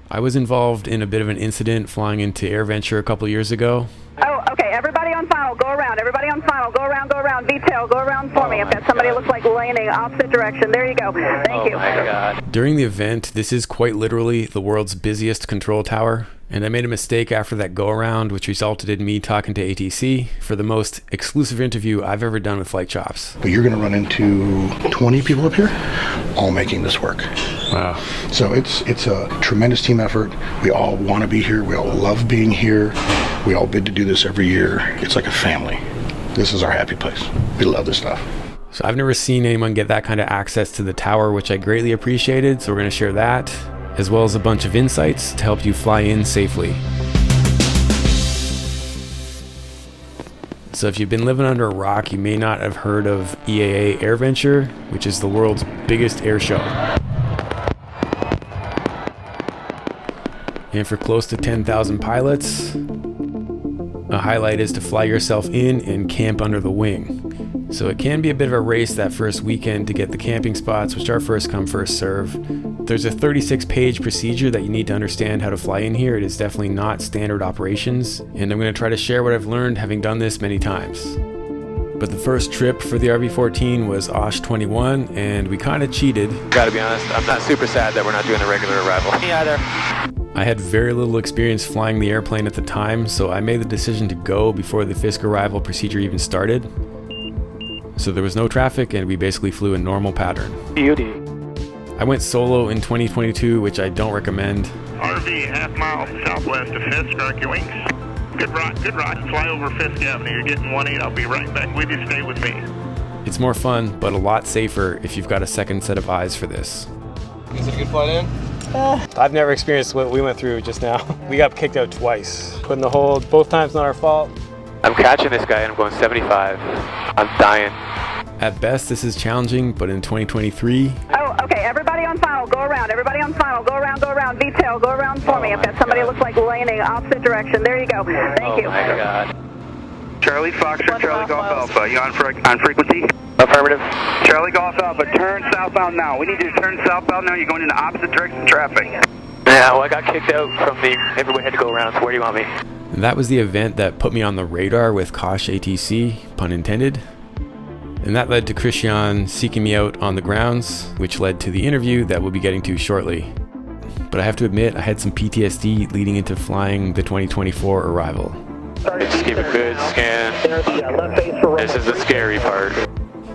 I was involved in a bit of an incident flying into AirVenture a couple years ago. Oh, okay. Everybody on final, go around. Everybody on final, go around, go around. Detail, go around for me. If that somebody looks like landing opposite direction. There you go. Thank you. My God. During the event, this is quite literally the world's busiest control tower, and I made a mistake after that go-around, which resulted in me talking to ATC for the most exclusive interview I've ever done with Flight Chops. But you're going to run into 20 people up here, all making this work. Wow. So it's a tremendous team effort. We all want to be here. We all love being here. We all bid to do this every year. It's like a family. This is our happy place. We love this stuff. So I've never seen anyone get that kind of access to the tower, which I greatly appreciated, so we're going to share that, as well as a bunch of insights to help you fly in safely. So if you've been living under a rock, you may not have heard of EAA AirVenture, which is the world's biggest air show. And for close to 10,000 pilots, a highlight is to fly yourself in and camp under the wing. So it can be a bit of a race that first weekend to get the camping spots, which are first come, first serve. There's a 36-page procedure that you need to understand how to fly in here. It is definitely not standard operations, and I'm going to try to share what I've learned having done this many times. But the first trip for the RV-14 was Oshkosh 21, and we kind of cheated. Gotta be honest, I'm not super sad that we're not doing a regular arrival. Me either. I had very little experience flying the airplane at the time, so I made the decision to go before the FISC arrival procedure even started. So there was no traffic, and we basically flew a normal pattern. Beauty. I went solo in 2022, which I don't recommend. RV half mile southwest of Fisk, rock your wings. Good rock, fly over Fisk Avenue. You're getting 1-8, I'll be right back with you, stay with me. It's more fun, but a lot safer if you've got a second set of eyes for this. Is it a good flight in? I've never experienced what we went through just now. We got kicked out twice. Put in the hold, both times not our fault. I'm catching this guy and I'm going 75. I'm dying. At best, this is challenging, but in 2023... Oh, okay. Everybody on final, go around. Everybody on final, go around, go around. Detail, go around for me. If that somebody looks like landing opposite direction. There you go. Thank you. Oh my God. Charlie Foxtrot, Charlie Golf Alpha, you on frequency? Affirmative. Charlie Golf Alpha, turn southbound now. We need you to turn southbound now. You're going in the opposite direction of traffic. Yeah, well, I got kicked out from the everybody had to go around, so where do you want me? And that was the event that put me on the radar with KOSH ATC, pun intended. And that led to Christian seeking me out on the grounds, which led to the interview that we'll be getting to shortly. But I have to admit, I had some PTSD leading into flying the 2024 arrival. Just keep a good scan. This is the scary part.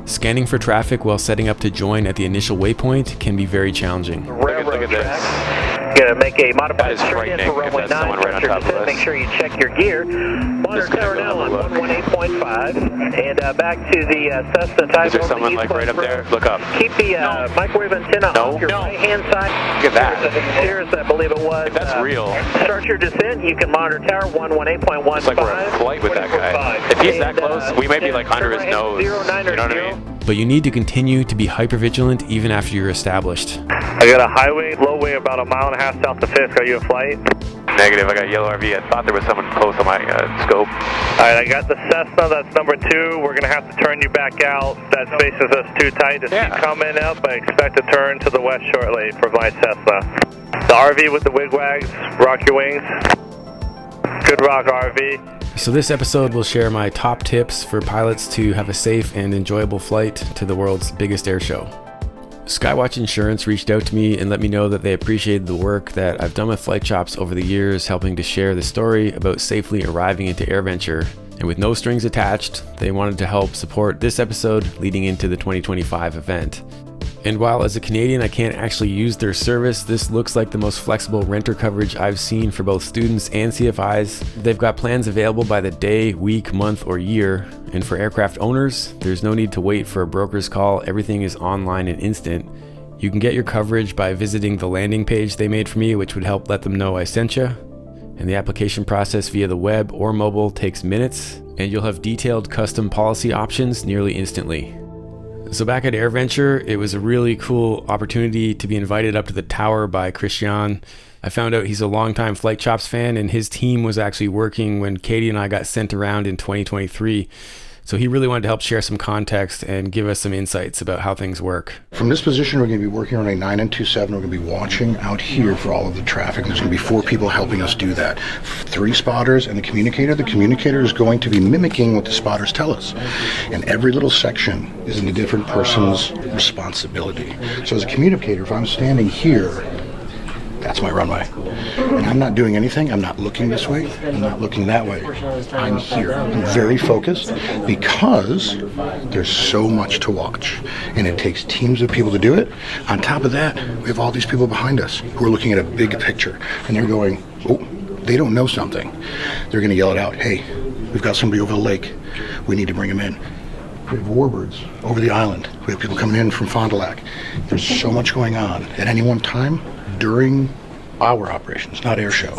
Scanning for traffic while setting up to join at the initial waypoint can be very challenging. Look at this. Gonna make a modified That is frightening for runway if that's 9. someone right on top of us. Make sure you check your gear. Monitor tower now on 118.5. And back to the Cessna type. Is there someone like right up there? Look up. Keep the microwave antenna off your right-hand side. Look at that. Here's, I believe it was. If that's real. Start your descent. You can monitor tower 118.15. It's like we're in flight with that guy. If he's that close, we might be like under his nose. You know what I mean? But you need to continue to be hypervigilant even after you're established. I got a highway, lowway about a mile and a half south of Fisk. Are you in flight? Negative. I got yellow RV. I thought there was someone close on my scope. Alright, I got the Cessna, that's number 2. We're going to have to turn you back out. That space is us too tight to see coming up. I expect to turn to the west shortly for my Cessna. The RV with the wigwags, rock your wings. Good rock, RV. So this episode will share my top tips for pilots to have a safe and enjoyable flight to the world's biggest air show. Skywatch Insurance reached out to me and let me know that they appreciated the work that I've done with Flight Chops over the years, helping to share the story about safely arriving into AirVenture. And with no strings attached, they wanted to help support this episode leading into the 2025 event. And while as a Canadian I can't actually use their service, this looks like the most flexible renter coverage I've seen for both students and CFIs. They've got plans available by the day, week, month, or year. And for aircraft owners, there's no need to wait for a broker's call. Everything is online and instant. You can get your coverage by visiting the landing page they made for me, which would help let them know I sent you. And the application process via the web or mobile takes minutes, and you'll have detailed custom policy options nearly instantly. So back at AirVenture, it was a really cool opportunity to be invited up to the tower by Christian. I found out he's a longtime Flight Chops fan, and his team was actually working when Katie and I got sent around in 2023. So he really wanted to help share some context and give us some insights about how things work. From this position, we're going to be working on a 9 and 27. We're going to be watching out here for all of the traffic. There's going to be 4 people helping us do that. 3 spotters and the communicator. The communicator is going to be mimicking what the spotters tell us. And every little section is in a different person's responsibility. So as a communicator, if I'm standing here, that's my runway. And I'm not doing anything. I'm not looking this way. I'm not looking that way. I'm here. I'm very focused because there's so much to watch. And it takes teams of people to do it. On top of that, we have all these people behind us who are looking at a big picture. And they're going, oh, they don't know something. They're going to yell it out. Hey, we've got somebody over the lake. We need to bring them in. We have warbirds over the island. We have people coming in from Fond du Lac. There's so much going on at any one time during our operations, not air show.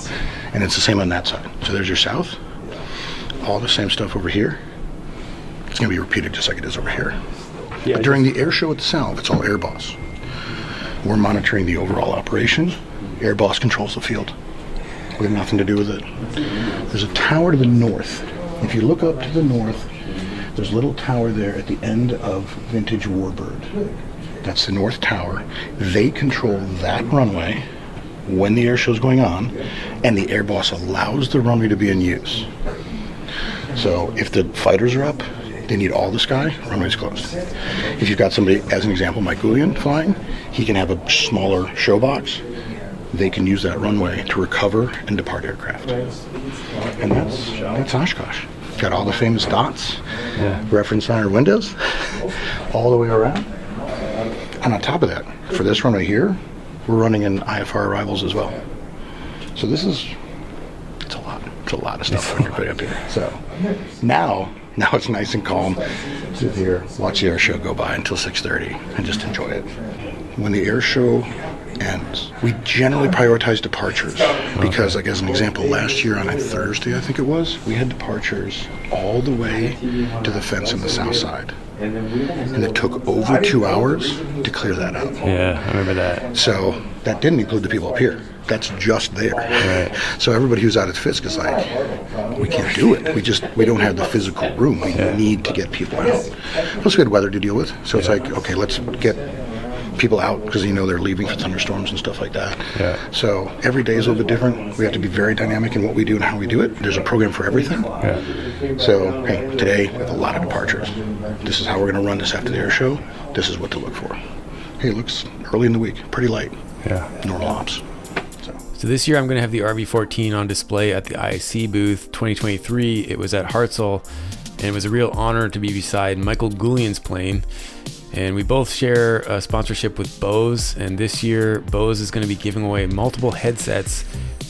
And it's the same on that side. So there's your south. All the same stuff over here. It's going to be repeated just like it is over here. Yeah, but during the air show itself, it's all Air Boss. We're monitoring the overall operation. Air Boss controls the field. We have nothing to do with it. There's a tower to the north. If you look up to the north, there's a little tower there at the end of Vintage Warbird. That's the North Tower. They control that runway when the air show is going on, and the Air Boss allows the runway to be in use. So if the fighters are up, they need all the sky, runway's closed. If you've got somebody, as an example, Mike Goulian flying, he can have a smaller show box. They can use that runway to recover and depart aircraft. And that's Oshkosh. Got all the famous dots, reference on our windows, all the way around. And on top of that, for this runway here, we're running in IFR arrivals as well. So it's a lot of stuff when you're putting up here. So now it's nice and calm. Sit here, watch the air show go by until 6:30 and just enjoy it. When the air show ends, we generally prioritize departures because, like as an example, last year on a Thursday, I think it was, we had departures all the way to the fence on the south side. And it took over 2 hours to clear that out. Yeah, I remember that. So that didn't include the people up here. That's just there. Right. So everybody who's out at Fisk is like, we can't do it. We don't have the physical room. We need to get people out. Plus we had weather to deal with. So it's like, okay, let's get people out because they're leaving for thunderstorms and stuff like that. Yeah. So every day is a little bit different. We have to be very dynamic in what we do and how we do it. There's a program for everything. Yeah. So hey, today we have a lot of departures. This is how we're going to run this after the air show. This is what to look for. Hey, it looks early in the week, pretty light. Yeah. Normal ops. So this year I'm going to have the RV-14 on display at the ISC booth 2023. It was at Hartzell, and it was a real honor to be beside Michael Goulian's plane. And we both share a sponsorship with Bose, and this year Bose is going to be giving away multiple headsets.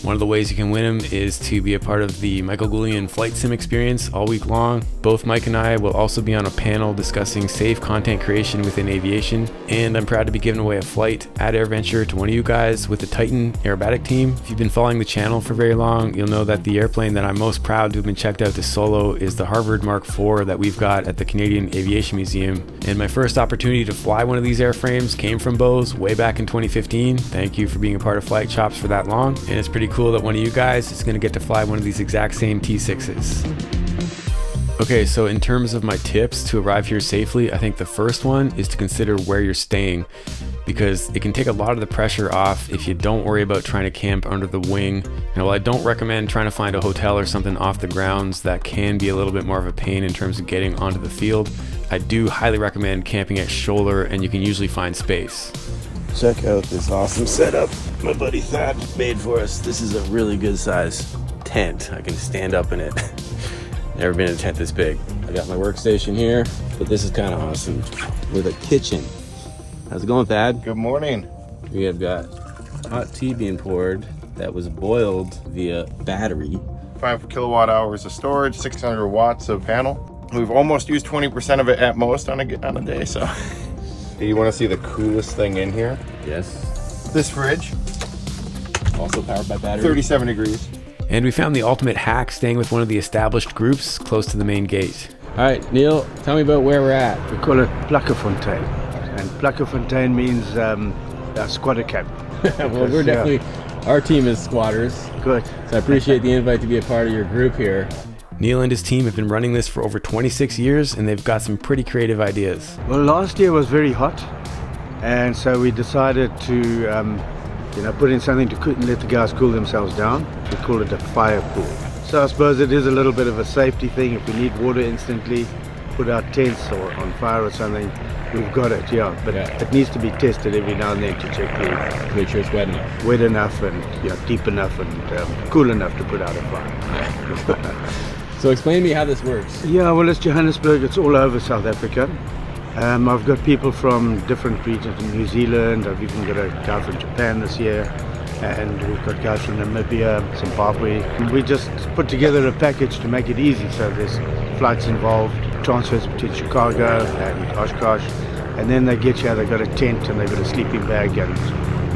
One of the ways you can win them is to be a part of the Michael Goulian flight sim experience all week long. Both Mike and I will also be on a panel discussing safe content creation within aviation, and I'm proud to be giving away a flight at AirVenture to one of you guys with the Titan aerobatic team. If you've been following the channel for very long, you'll know that the airplane that I'm most proud to have been checked out to solo is the Harvard Mark IV that we've got at the Canadian Aviation Museum. And my first opportunity to fly one of these airframes came from Bose way back in 2015. Thank you for being a part of Flight Shops for that long, and it's pretty cool that one of you guys is going to get to fly one of these exact same T6s. Okay, so in terms of my tips to arrive here safely, I think the first one is to consider where you're staying, because it can take a lot of the pressure off if you don't worry about trying to camp under the wing. Now, while I don't recommend trying to find a hotel or something off the grounds, that can be a little bit more of a pain in terms of getting onto the field, I do highly recommend camping at shoulder, and you can usually find space. Check out this awesome setup my buddy Thad made for us. This is a really good size tent. I can stand up in it. Never been in a tent this big. I got my workstation here, but this is kind of awesome with a kitchen. How's it going, Thad? Good morning. We have got hot tea being poured that was boiled via battery. 5 kilowatt hours of storage, 600 watts of panel. We've almost used 20% of it at most on a day, so. Do you want to see the coolest thing in here? Yes. This fridge. Also powered by battery. 37 degrees. And we found the ultimate hack staying with one of the established groups close to the main gate. All right, Neil, tell me about where we're at. We call it Plaquefontaine. And Plaquefontaine means a squatter camp. Well, we're definitely, our team is squatters. Good. So I appreciate the invite to be a part of your group here. Neil and his team have been running this for over 26 years, and they've got some pretty creative ideas. Well, last year was very hot, and so we decided to put in something to let the guys cool themselves down. We call it a fire pool. So I suppose it is a little bit of a safety thing. If we need water instantly, put our tents or on fire or something, we've got it, yeah. But it needs to be tested every now and then to check to make sure it's wet enough. Wet enough and deep enough and cool enough to put out a fire. So explain to me how this works. Yeah, well, it's Johannesburg. It's all over South Africa. I've got people from different regions in New Zealand. I've even got a guy from Japan this year. And we've got guys from Namibia, Zimbabwe. We just put together a package to make it easy. So there's flights involved, transfers between Chicago and Oshkosh. And then they get here, they've got a tent and they've got a sleeping bag and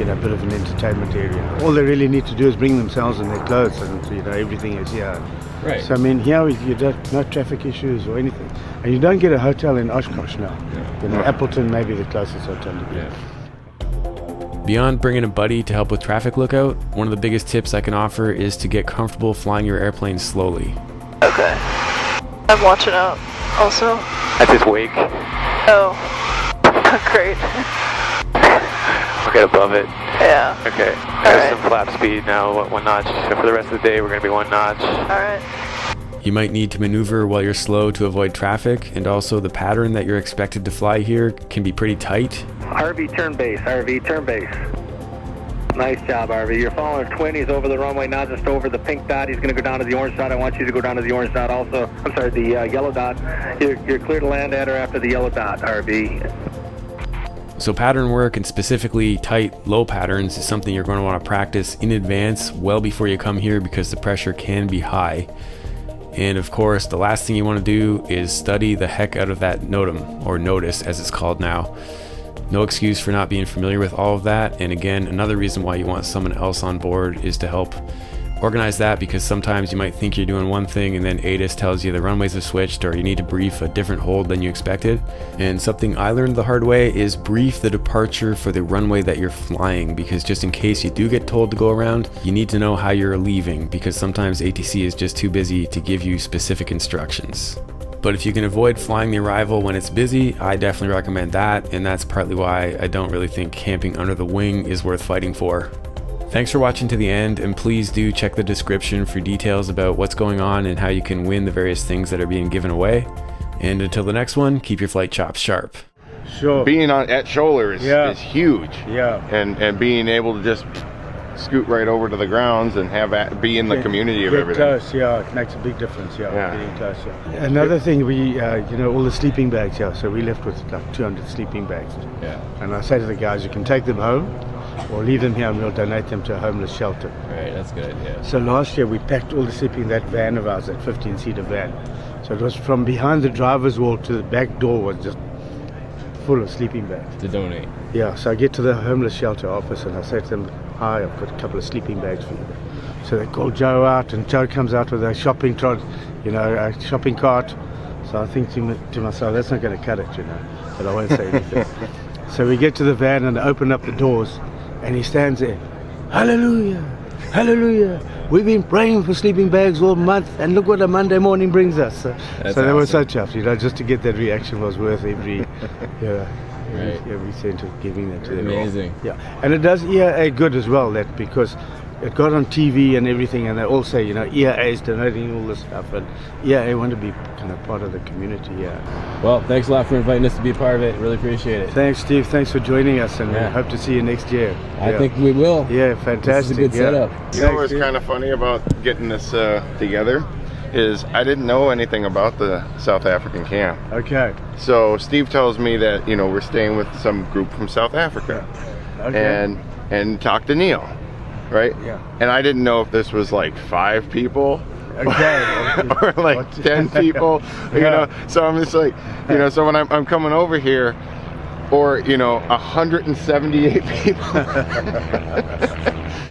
a bit of an entertainment area. All they really need to do is bring themselves and their clothes, and everything is here. Right. So I mean, here you don't no traffic issues or anything, and you don't get a hotel in Oshkosh now. Appleton may be the closest hotel to get. Beyond bringing a buddy to help with traffic lookout, one of the biggest tips I can offer is to get comfortable flying your airplane slowly. Okay. I'm watching out also. That's his wake. Oh. Great. We'll get above it. Yeah. Okay. There's some flap speed now, one notch. So for the rest of the day, we're going to be one notch. Alright. You might need to maneuver while you're slow to avoid traffic, and also the pattern that you're expected to fly here can be pretty tight. RV turn base, RV turn base. Nice job, RV. You're following a twin. He's over the runway now, just over the pink dot. He's going to go down to the orange dot. I want you to go down to the orange dot also. I'm sorry, the yellow dot. You're clear to land at or after the yellow dot, RV. So pattern work, and specifically tight, low patterns, is something you're going to want to practice in advance well before you come here, because the pressure can be high. And of course, the last thing you want to do is study the heck out of that NOTAM, or notice as it's called now. No excuse for not being familiar with all of that. And again, another reason why you want someone else on board is to help organize that, because sometimes you might think you're doing one thing and then ATIS tells you the runways have switched, or you need to brief a different hold than you expected. And something I learned the hard way is brief the departure for the runway that you're flying, because just in case you do get told to go around, you need to know how you're leaving, because sometimes ATC is just too busy to give you specific instructions. But if you can avoid flying the arrival when it's busy, I definitely recommend that, and that's partly why I don't really think camping under the wing is worth fighting for. Thanks for watching to the end, and please do check the description for details about what's going on and how you can win the various things that are being given away. And until the next one, keep your flight chops sharp. Sure. Being at shoulder is huge. Yeah. And being able to just scoot right over to the grounds and be in the community of everything. Close, yeah, it makes a big difference, getting close, yeah. Another thing, we, all the sleeping bags, so we left with like 200 sleeping bags. Yeah. And I say to the guys, you can take them home, or leave them here and we'll donate them to a homeless shelter. Right, that's good, yeah. So last year we packed all the sleeping in that van of ours, that 15-seater van. So it was from behind the driver's wall to the back door was just full of sleeping bags. To donate. Yeah, so I get to the homeless shelter office and I say to them, hi, I've got a couple of sleeping bags for you. So they call Joe out, and Joe comes out with a shopping trot, a shopping cart. So I think to myself, that's not going to cut it, but I won't say anything. So we get to the van and open up the doors, and he stands there, hallelujah, hallelujah. We've been praying for sleeping bags all month, and look what a Monday morning brings us. So they were so chuffed, just to get that reaction was worth every cent of giving that to them. Amazing. Yeah, and it does EAA good as well, that because it got on TV and everything, and they all say, EAA is donating all this stuff, and EAA want to be kind of part of the community. Yeah. Well, thanks a lot for inviting us to be a part of it. Really appreciate it. Thanks, Steve. Thanks for joining us, and we hope to see you next year. I think we will. Yeah, fantastic. This is a good setup. You know what's kind of funny about getting this together is I didn't know anything about the South African camp. Okay. So Steve tells me that we're staying with some group from South Africa, and talk to Neil, right? Yeah. And I didn't know if this was like 5 people. Okay. or like 10 people, So I'm just like, so when I'm coming over here, or 178 people.